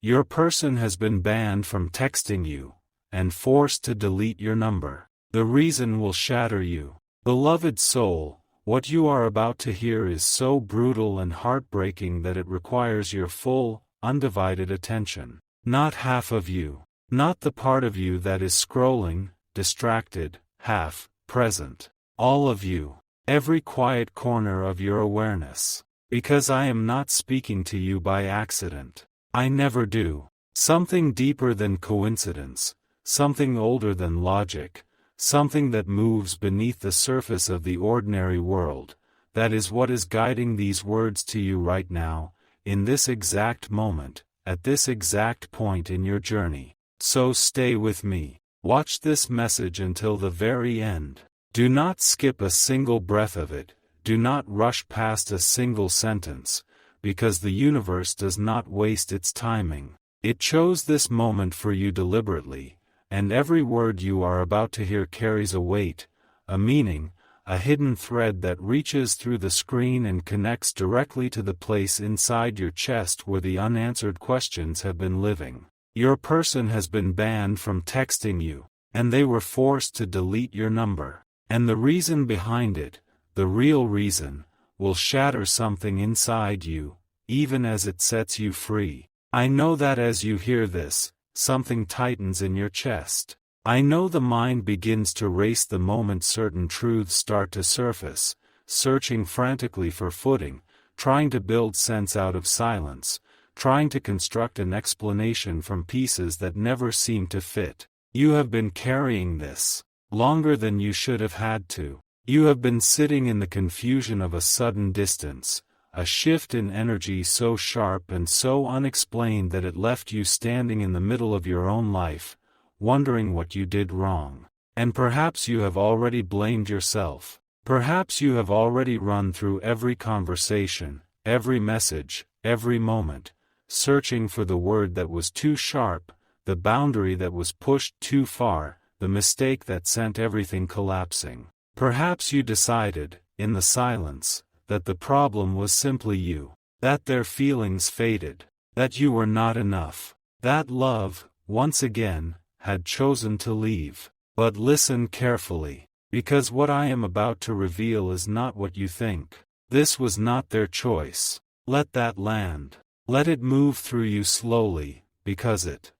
Your person has been banned from texting you, and forced to delete your number. The reason will shatter you. Beloved soul, what you are about to hear is so brutal and heartbreaking that it requires your full, undivided attention. Not half of you. Not the part of you that is scrolling, distracted, half present. All of you. Every quiet corner of your awareness. Because I am not speaking to you by accident. I never do. Something deeper than coincidence, something older than logic, something that moves beneath the surface of the ordinary world, that is what is guiding these words to you right now, in this exact moment, at this exact point in your journey. So stay with me. Watch this message until the very end. Do not skip a single breath of it, do not rush past a single sentence, because the universe does not waste its timing. It chose this moment for you deliberately, and every word you are about to hear carries a weight, a meaning, a hidden thread that reaches through the screen and connects directly to the place inside your chest where the unanswered questions have been living. Your person has been banned from texting you, and they were forced to delete your number. And the reason behind it, the real reason, will shatter something inside you, even as it sets you free. I know that as you hear this, something tightens in your chest. I know the mind begins to race the moment certain truths start to surface, searching frantically for footing, trying to build sense out of silence, trying to construct an explanation from pieces that never seem to fit. You have been carrying this longer than you should have had to. You have been sitting in the confusion of a sudden distance, a shift in energy so sharp and so unexplained that it left you standing in the middle of your own life, wondering what you did wrong. And perhaps you have already blamed yourself. Perhaps you have already run through every conversation, every message, every moment, searching for the word that was too sharp, the boundary that was pushed too far, the mistake that sent everything collapsing. Perhaps you decided, in the silence, that the problem was simply you, that their feelings faded, that you were not enough, that love, once again, had chosen to leave. But listen carefully, because what I am about to reveal is not what you think. This was not their choice. Let that land. Let it move through you slowly, because it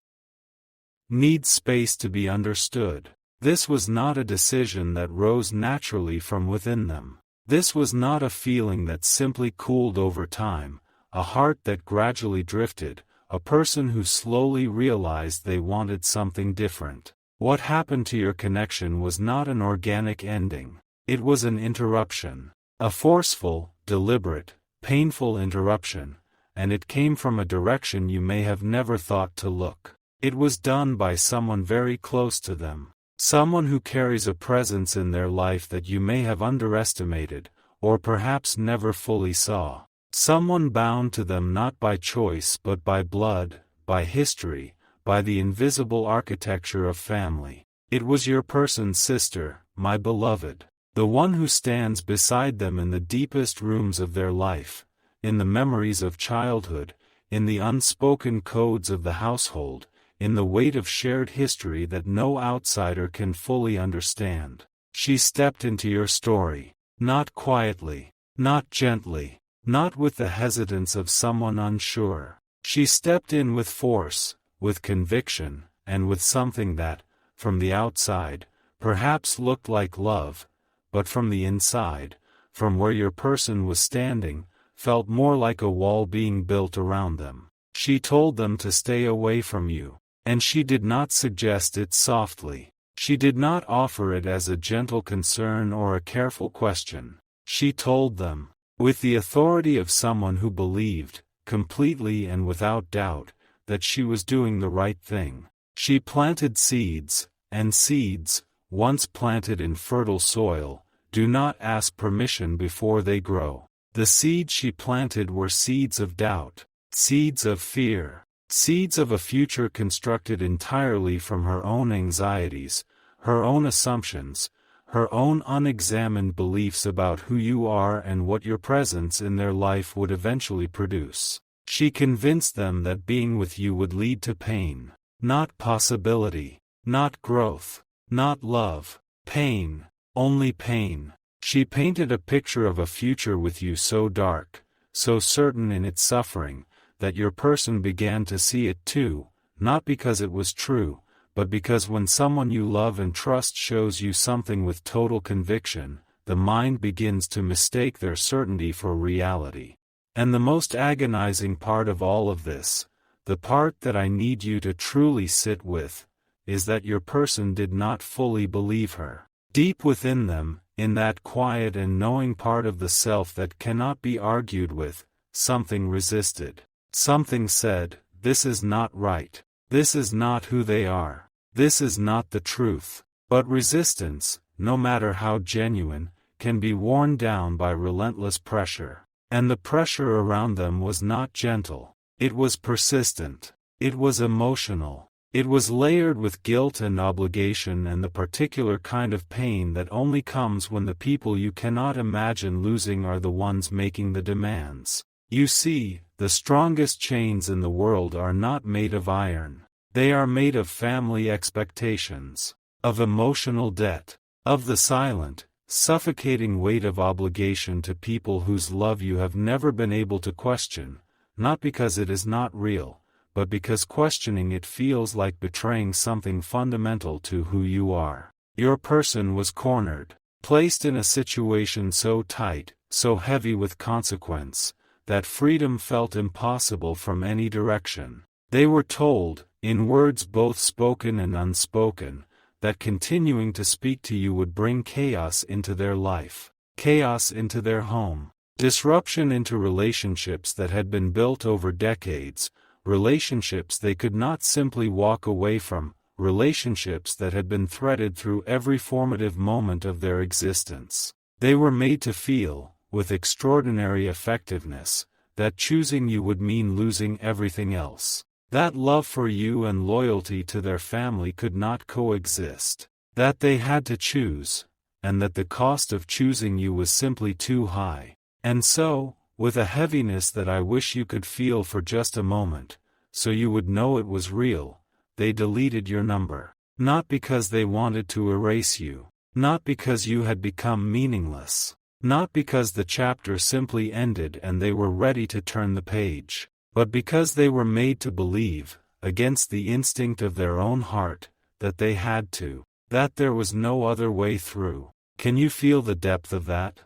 needs space to be understood. This was not a decision that rose naturally from within them. This was not a feeling that simply cooled over time, a heart that gradually drifted, a person who slowly realized they wanted something different. What happened to your connection was not an organic ending. It was an interruption. A forceful, deliberate, painful interruption, and it came from a direction you may have never thought to look. It was done by someone very close to them. Someone who carries a presence in their life that you may have underestimated, or perhaps never fully saw. Someone bound to them not by choice but by blood, by history, by the invisible architecture of family. It was your person's sister, my beloved. The one who stands beside them in the deepest rooms of their life, in the memories of childhood, in the unspoken codes of the household, in the weight of shared history that no outsider can fully understand. She stepped into your story, not quietly, not gently, not with the hesitance of someone unsure. She stepped in with force, with conviction, and with something that, from the outside, perhaps looked like love, but from the inside, from where your person was standing, felt more like a wall being built around them. She told them to stay away from you. And she did not suggest it softly. She did not offer it as a gentle concern or a careful question. She told them, with the authority of someone who believed, completely and without doubt, that she was doing the right thing. She planted seeds, and seeds, once planted in fertile soil, do not ask permission before they grow. The seeds she planted were seeds of doubt, seeds of fear. Seeds of a future constructed entirely from her own anxieties, her own assumptions, her own unexamined beliefs about who you are and what your presence in their life would eventually produce. She convinced them that being with you would lead to pain. Not possibility. Not growth. Not love. Pain. Only pain. She painted a picture of a future with you so dark, so certain in its suffering, that your person began to see it too, not because it was true, but because when someone you love and trust shows you something with total conviction, the mind begins to mistake their certainty for reality. And the most agonizing part of all of this, the part that I need you to truly sit with, is that your person did not fully believe her. Deep within them, in that quiet and knowing part of the self that cannot be argued with, something resisted. Something said, "This is not right. This is not who they are. This is not the truth." But resistance, no matter how genuine, can be worn down by relentless pressure. And the pressure around them was not gentle. It was persistent. It was emotional. It was layered with guilt and obligation and the particular kind of pain that only comes when the people you cannot imagine losing are the ones making the demands. You see, the strongest chains in the world are not made of iron. They are made of family expectations, of emotional debt, of the silent, suffocating weight of obligation to people whose love you have never been able to question, not because it is not real, but because questioning it feels like betraying something fundamental to who you are. Your person was cornered, placed in a situation so tight, so heavy with consequence, that freedom felt impossible from any direction. They were told, in words both spoken and unspoken, that continuing to speak to you would bring chaos into their life, chaos into their home, disruption into relationships that had been built over decades, relationships they could not simply walk away from, relationships that had been threaded through every formative moment of their existence. They were made to feel, with extraordinary effectiveness, that choosing you would mean losing everything else. That love for you and loyalty to their family could not coexist. That they had to choose, and that the cost of choosing you was simply too high. And so, with a heaviness that I wish you could feel for just a moment, so you would know it was real, they deleted your number. Not because they wanted to erase you. Not because you had become meaningless. Not because the chapter simply ended and they were ready to turn the page. But because they were made to believe, against the instinct of their own heart, that they had to, that there was no other way through. Can you feel the depth of that?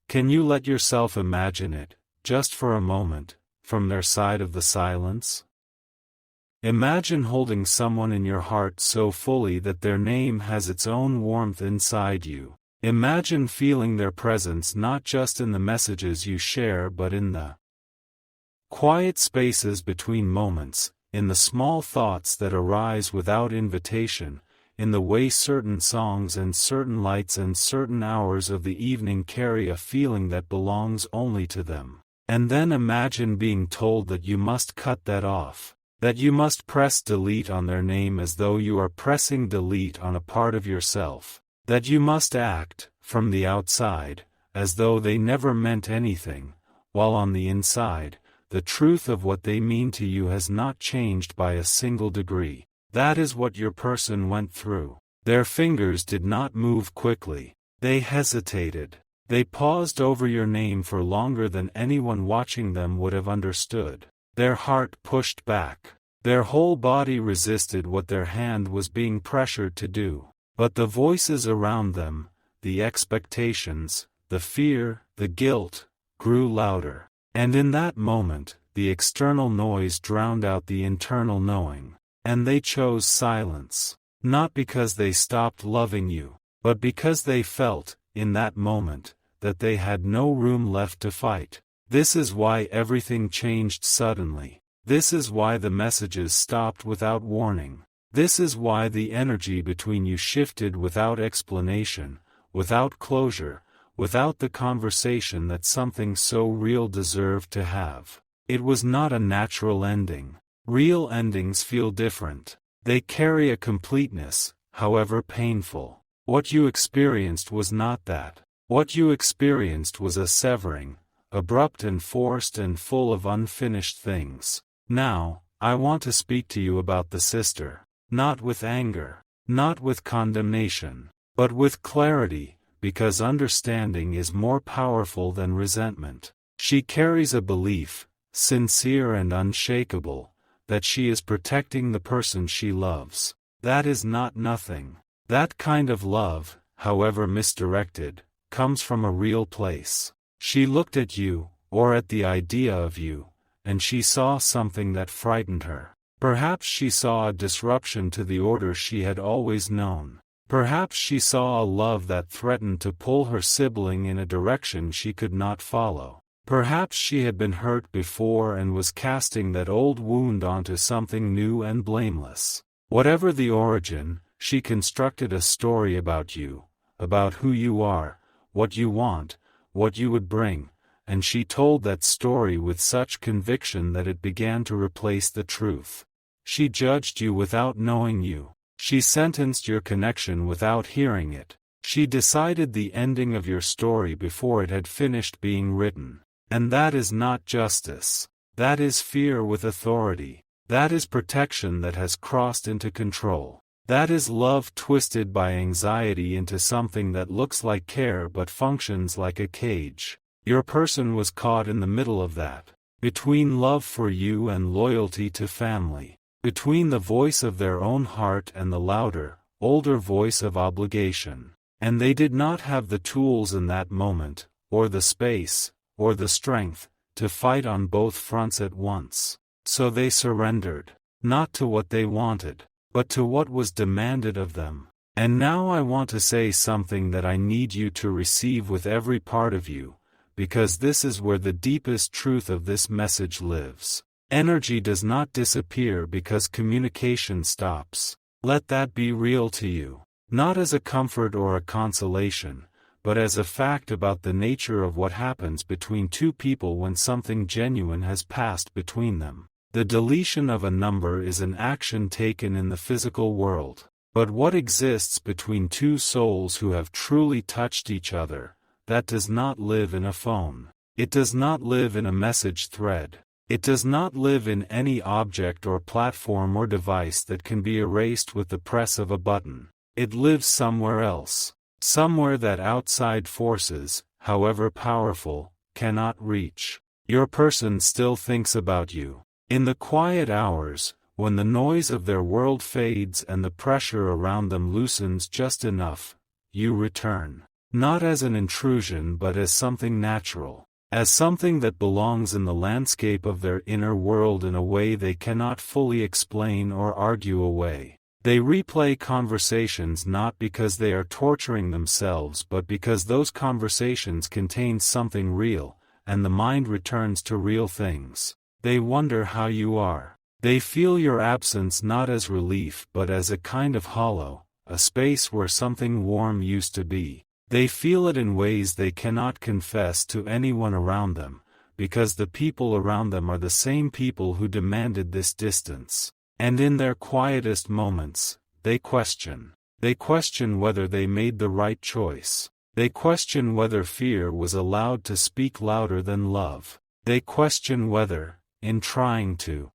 Can you let yourself imagine it, just for a moment, from their side of the silence? Imagine holding someone in your heart so fully that their name has its own warmth inside you. Imagine feeling their presence not just in the messages you share but in the quiet spaces between moments, in the small thoughts that arise without invitation, in the way certain songs and certain lights and certain hours of the evening carry a feeling that belongs only to them. And then imagine being told that you must cut that off, that you must press delete on their name as though you are pressing delete on a part of yourself, that you must act, from the outside, as though they never meant anything, while on the inside, the truth of what they mean to you has not changed by a single degree. That is what your person went through. Their fingers did not move quickly. They hesitated. They paused over your name for longer than anyone watching them would have understood. Their heart pushed back. Their whole body resisted what their hand was being pressured to do. But the voices around them, the expectations, the fear, the guilt, grew louder. And in that moment, the external noise drowned out the internal knowing. And they chose silence, not because they stopped loving you, but because they felt, in that moment, that they had no room left to fight. This is why everything changed suddenly. This is why the messages stopped without warning. This is why the energy between you shifted without explanation, without closure, without the conversation that something so real deserved to have. It was not a natural ending. Real endings feel different. They carry a completeness, however painful. What you experienced was not that. What you experienced was a severing, abrupt and forced and full of unfinished things. Now, I want to speak to you about the sister. Not with anger, not with condemnation, but with clarity, because understanding is more powerful than resentment. She carries a belief, sincere and unshakable, that she is protecting the person she loves. That is not nothing. That kind of love, however misdirected, comes from a real place. She looked at you, or at the idea of you, and she saw something that frightened her. Perhaps she saw a disruption to the order she had always known. Perhaps she saw a love that threatened to pull her sibling in a direction she could not follow. Perhaps she had been hurt before and was casting that old wound onto something new and blameless. Whatever the origin, she constructed a story about you, about who you are, what you want, what you would bring, and she told that story with such conviction that it began to replace the truth. She judged you without knowing you. She sentenced your connection without hearing it. She decided the ending of your story before it had finished being written. And that is not justice. That is fear with authority. That is protection that has crossed into control. That is love twisted by anxiety into something that looks like care but functions like a cage. Your person was caught in the middle of that, between love for you and loyalty to family, between the voice of their own heart and the louder, older voice of obligation. And they did not have the tools in that moment, or the space, or the strength, to fight on both fronts at once. So they surrendered, not to what they wanted, but to what was demanded of them. And now I want to say something that I need you to receive with every part of you, because this is where the deepest truth of this message lives. Energy does not disappear because communication stops. Let that be real to you, not as a comfort or a consolation, but as a fact about the nature of what happens between two people when something genuine has passed between them. The deletion of a number is an action taken in the physical world. But what exists between two souls who have truly touched each other, that does not live in a phone. It does not live in a message thread. It does not live in any object or platform or device that can be erased with the press of a button. It lives somewhere else. Somewhere that outside forces, however powerful, cannot reach. Your person still thinks about you. In the quiet hours, when the noise of their world fades and the pressure around them loosens just enough, you return. Not as an intrusion but as something natural. As something that belongs in the landscape of their inner world in a way they cannot fully explain or argue away. They replay conversations not because they are torturing themselves but because those conversations contain something real, and the mind returns to real things. They wonder how you are. They feel your absence not as relief but as a kind of hollow, a space where something warm used to be. They feel it in ways they cannot confess to anyone around them, because the people around them are the same people who demanded this distance. And in their quietest moments, they question. They question whether they made the right choice. They question whether fear was allowed to speak louder than love. They question whether, in trying to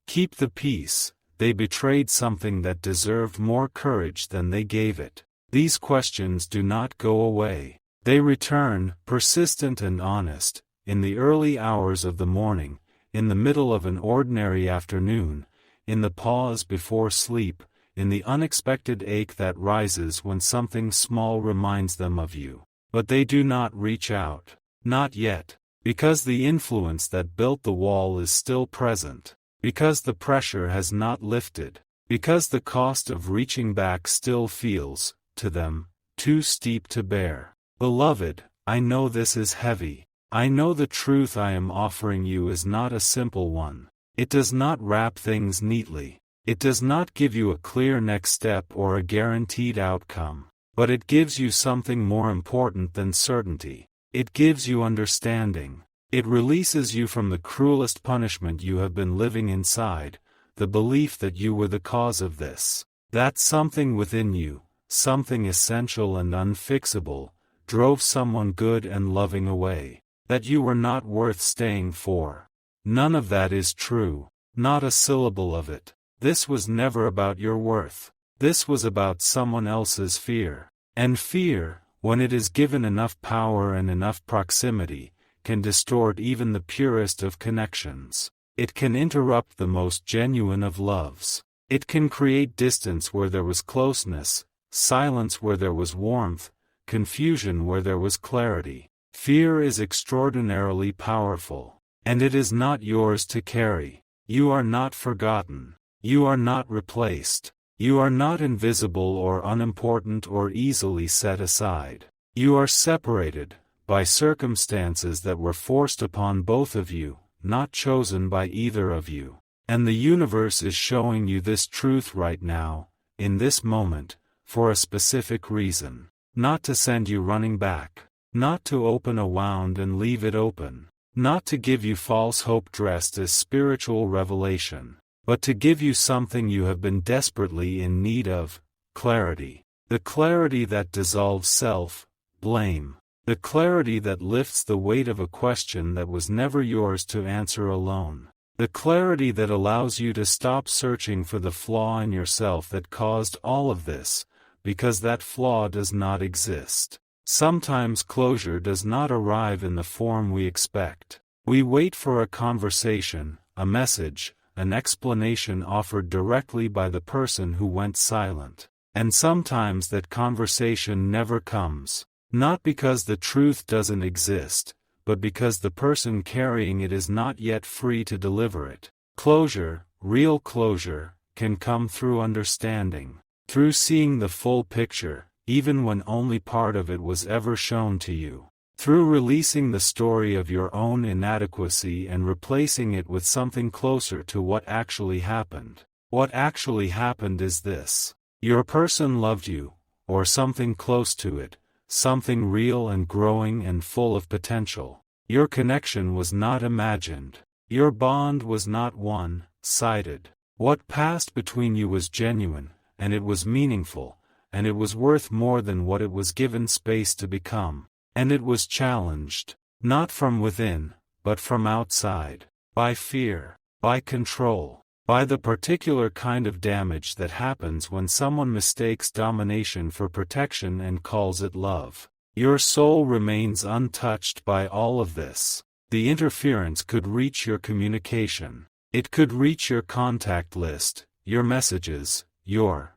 keep the peace, they betrayed something that deserved more courage than they gave it. These questions do not go away. They return, persistent and honest, in the early hours of the morning, in the middle of an ordinary afternoon, in the pause before sleep, in the unexpected ache that rises when something small reminds them of you. But they do not reach out. Not yet. Because the influence that built the wall is still present. Because the pressure has not lifted. Because the cost of reaching back still feels, to them, too steep to bear. Beloved, I know this is heavy. I know the truth I am offering you is not a simple one. It does not wrap things neatly. It does not give you a clear next step or a guaranteed outcome. But it gives you something more important than certainty. It gives you understanding. It releases you from the cruelest punishment you have been living inside, the belief that you were the cause of this. That something within you, something essential and unfixable, drove someone good and loving away. that you were not worth staying for. None of that is true. Not a syllable of it. This was never about your worth. This was about someone else's fear. And fear, when it is given enough power and enough proximity, can distort even the purest of connections. It can interrupt the most genuine of loves. It can create distance where there was closeness, silence where there was warmth, confusion where there was clarity. Fear is extraordinarily powerful, and it is not yours to carry. You are not forgotten. You are not replaced. You are not invisible or unimportant or easily set aside. You are separated by circumstances that were forced upon both of you, not chosen by either of you. And the universe is showing you this truth right now, in this moment, for a specific reason. Not to send you running back. Not to open a wound and leave it open. Not to give you false hope dressed as spiritual revelation, but to give you something you have been desperately in need of: clarity. The clarity that dissolves self-blame. The clarity that lifts the weight of a question that was never yours to answer alone. The clarity that allows you to stop searching for the flaw in yourself that caused all of this, because that flaw does not exist. Sometimes closure does not arrive in the form we expect. We wait for a conversation, a message, an explanation offered directly by the person who went silent. And sometimes that conversation never comes. Not because the truth doesn't exist, but because the person carrying it is not yet free to deliver it. Closure, real closure, can come through understanding, through seeing the full picture, even when only part of it was ever shown to you. Through releasing the story of your own inadequacy and replacing it with something closer to what actually happened. What actually happened is this. Your person loved you, or something close to it, something real and growing and full of potential. Your connection was not imagined. Your bond was not one-sided. What passed between you was genuine, and it was meaningful, and it was worth more than what it was given space to become. And it was challenged, not from within, but from outside, by fear, by control, by the particular kind of damage that happens when someone mistakes domination for protection and calls it love. Your soul remains untouched by all of this. The interference could reach your communication. It could reach your contact list, your messages, your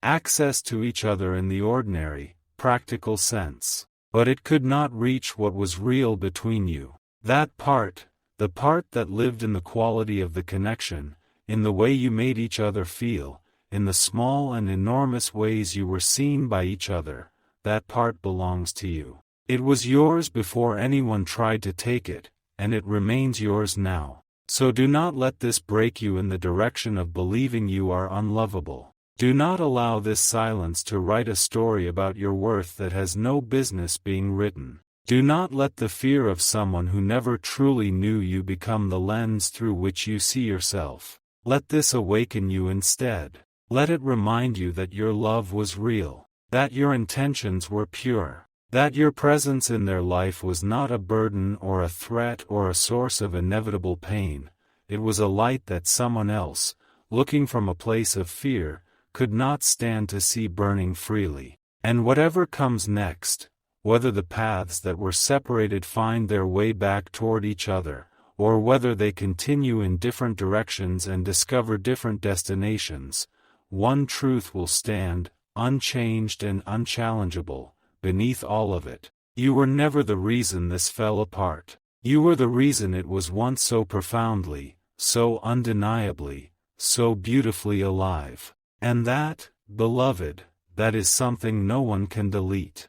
access to each other in the ordinary, practical sense. But it could not reach what was real between you. That part, the part that lived in the quality of the connection, in the way you made each other feel, in the small and enormous ways you were seen by each other, that part belongs to you. It was yours before anyone tried to take it, and it remains yours now. So do not let this break you in the direction of believing you are unlovable. Do not allow this silence to write a story about your worth that has no business being written. Do not let the fear of someone who never truly knew you become the lens through which you see yourself. Let this awaken you instead. Let it remind you that your love was real, that your intentions were pure, that your presence in their life was not a burden or a threat or a source of inevitable pain. It was a light that someone else, looking from a place of fear, could not stand to see burning freely. And whatever comes next, whether the paths that were separated find their way back toward each other, or whether they continue in different directions and discover different destinations, one truth will stand, unchanged and unchallengeable, beneath all of it. You were never the reason this fell apart. You were the reason it was once so profoundly, so undeniably, so beautifully alive. And that, beloved, that is something no one can delete.